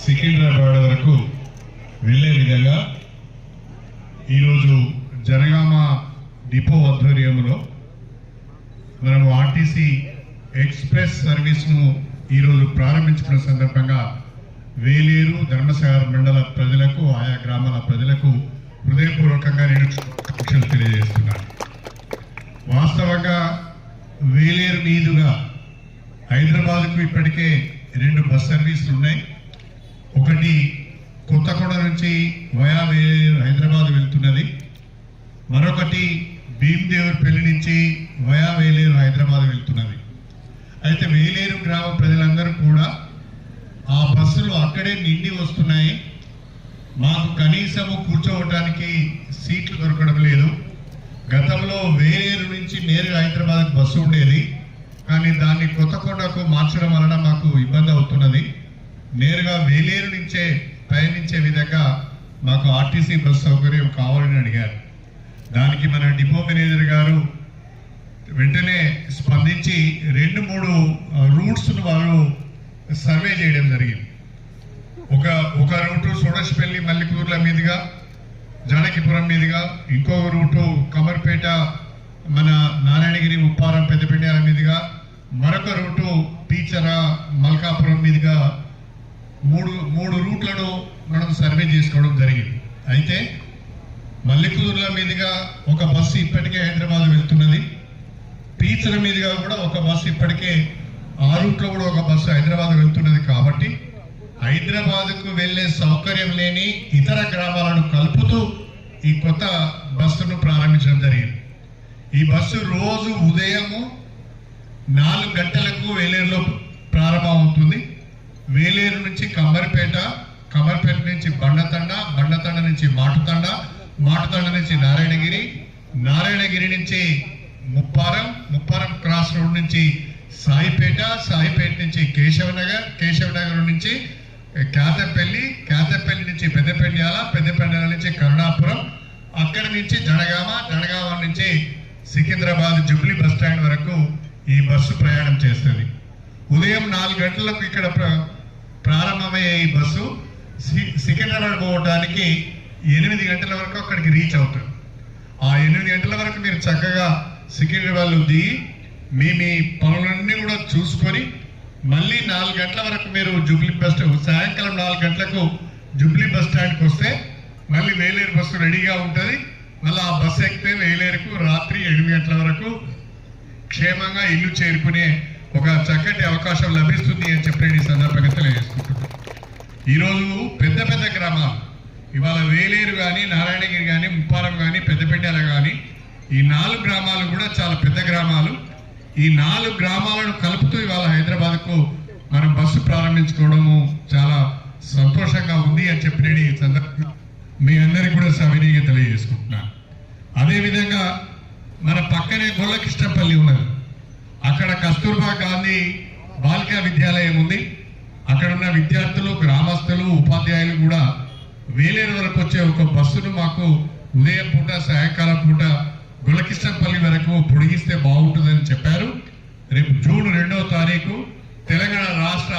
సికింద్రాబాద్ వరకు వెళ్లే విధంగా ఈరోజు జనగామ డిపో ఆధ్వర్యంలో మనము ఆర్టీసీ ఎక్స్ప్రెస్ సర్వీస్ను ఈరోజు ప్రారంభించుకున్న సందర్భంగా వేలేరు ధర్మసాగర్ మండల ప్రజలకు ఆయా గ్రామాల ప్రజలకు హృదయపూర్వకంగా నేను శుభాకాంక్షలు తెలియజేస్తున్నాను. వాస్తవంగా వేలేరు మీదుగా హైదరాబాద్కు ఇప్పటికే 2 బస్ సర్వీసులు ఉన్నాయి. ఒకటి కొత్తగూడ నుంచి వయా వేలేరు హైదరాబాద్ వెళ్తున్నది, మరొకటి భీమదేవరపల్లి నుంచి వయా వేలేరు హైదరాబాద్ వెళ్తున్నది. అయితే వేలేరు గ్రామ ప్రజలందరూ కూడా ఆ బస్సులు అక్కడే నిండి వస్తున్నాయి, మాకు కనీసము కూర్చోవడానికి సీట్లు దొరకడం లేదు. గతంలో వేలేరు నుంచి నేరుగా హైదరాబాద్కు బస్సు ఉండేది, కానీ దాన్ని కొత్తగూడకు మార్చడం వలన మాకు ఇబ్బంది అవుతున్నది. నేరుగా వేలేరు నుంచే ప్రయాణించే విధంగా మాకు ఆర్టీసీ బస్సు సౌకర్యం కావాలని అడిగారు. దానికి మన డిపో మేనేజర్ గారు వెంటనే స్పందించి 2-3 రూట్స్ను వారు సర్వే చేయడం జరిగింది. ఒక రూటు సోడశపల్లి మల్లికూర్ల మీదుగా జానకిపురం మీదుగా, ఇంకొక రూటు కమర్పేట మన నారాయణగిరి ఉప్పారం పెద్దపెండ్యాల మీదుగా, మరొక రూటు పీచర మల్కాపురం మీదుగా 3 రూట్లను మనం సర్వే చేసుకోవడం జరిగింది. అయితే మల్లికూర్ల మీదుగా ఒక బస్సు ఇప్పటికే హైదరాబాద్ వెళ్తున్నది, పీచర మీదుగా కూడా ఒక బస్సు ఇప్పటికే ఆ రూట్లో కూడా ఒక బస్సు హైదరాబాద్ వెళ్తున్నది. కాబట్టి హైదరాబాద్కు వెళ్లే సౌకర్యం లేని ఇతర గ్రామాలను కలుపుతూ ఈ కొత్త బస్సును ప్రారంభించడం జరిగింది. ఈ బస్సు రోజు ఉదయము 4 గంటలకు వేలేరులో ప్రారంభమవుతుంది. వేలేరు నుంచి కమ్మరిపేట, కమ్మరిపేట నుంచి బండతండ, బండతండ నుంచి మాటుతండ, మాటుతండ నుంచి నారాయణగిరి, నారాయణగిరి నుంచి ముప్పారం, ముప్పారం క్రాస్ రోడ్ నుంచి సాయిపేట, సాయిపేట నుంచి కేశవనగర్, కేశవనగర్ నుంచి కేతపల్లి, కేతపల్లి నుంచి పెద్దపెండ్యాల, పెద్దపెండ్యాల నుంచి కరుణాపురం, అక్కడి నుంచి జనగామ, జనగామ నుంచి సికింద్రాబాద్ జూబ్లీ బస్ స్టాండ్ వరకు ఈ బస్సు ప్రయాణం చేస్తుంది. ఉదయం 4 గంటలకు ఇక్కడ ప్రారంభమయ్యే ఈ బస్సు సికింద్రాబాద్ పోవడానికి 8 గంటల వరకు అక్కడికి రీచ్ అవుతుంది. ఆ 8 గంటల వరకు మీరు చక్కగా సికింద్రాబాద్లో దిగి మీ పనులన్నీ కూడా చూసుకొని మళ్ళీ 4 గంటల వరకు మీరు జూబ్లీ బస్ సాయంకాలం 4 గంటలకు జూబ్లీ బస్ స్టాండ్కి వస్తే మళ్ళీ వేలేరు బస్సు రెడీగా ఉంటుంది. మళ్ళీ ఆ బస్సు ఎక్కితే వేలేరుకు రాత్రి 8 గంటల వరకు క్షేమంగా ఇల్లు చేరుకునే ఒక చక్కటి అవకాశం లభిస్తుంది అని చెప్పి ఈ సందర్భంగా తెలియజేసుకుంటున్నాను. ఈరోజు పెద్ద పెద్ద గ్రామాలు ఇవాళ వేలేరు కానీ, నారాయణగిరి కానీ, ముప్పారం కానీ, పెద్దపెండ్యాల కానీ, ఈ 4 గ్రామాలు కూడా చాలా పెద్ద గ్రామాలు. ఈ 4 గ్రామాలను కలుపుతూ ఇవాళ హైదరాబాద్కు మనం బస్సు ప్రారంభించుకోవడము చాలా సంతోషంగా ఉంది అని చెప్పి నేను ఈ సందర్భంగా మీ అందరికీ కూడా సవినీయంగా తెలియజేసుకుంటున్నాను. అదేవిధంగా మన పక్కనే గొల్లకృష్ణపల్లి ఉన్నది, అక్కడ కస్తూర్బా గాంధీ బాలికా విద్యాలయం ఉంది. అక్కడ ఉన్న విద్యార్థులు, గ్రామస్తులు, ఉపాధ్యాయులు కూడా వేలేరు వరకు వచ్చే ఒక బస్సును మాకు ఉదయం పూట, సాయంకాలం పూట గొల్లకృష్ణపల్లి వరకు పొడిగిస్తే బాగుంటుందని చెప్పారు. రేపు జూన్ 2వ తారీఖు తెలంగాణ రాష్ట్ర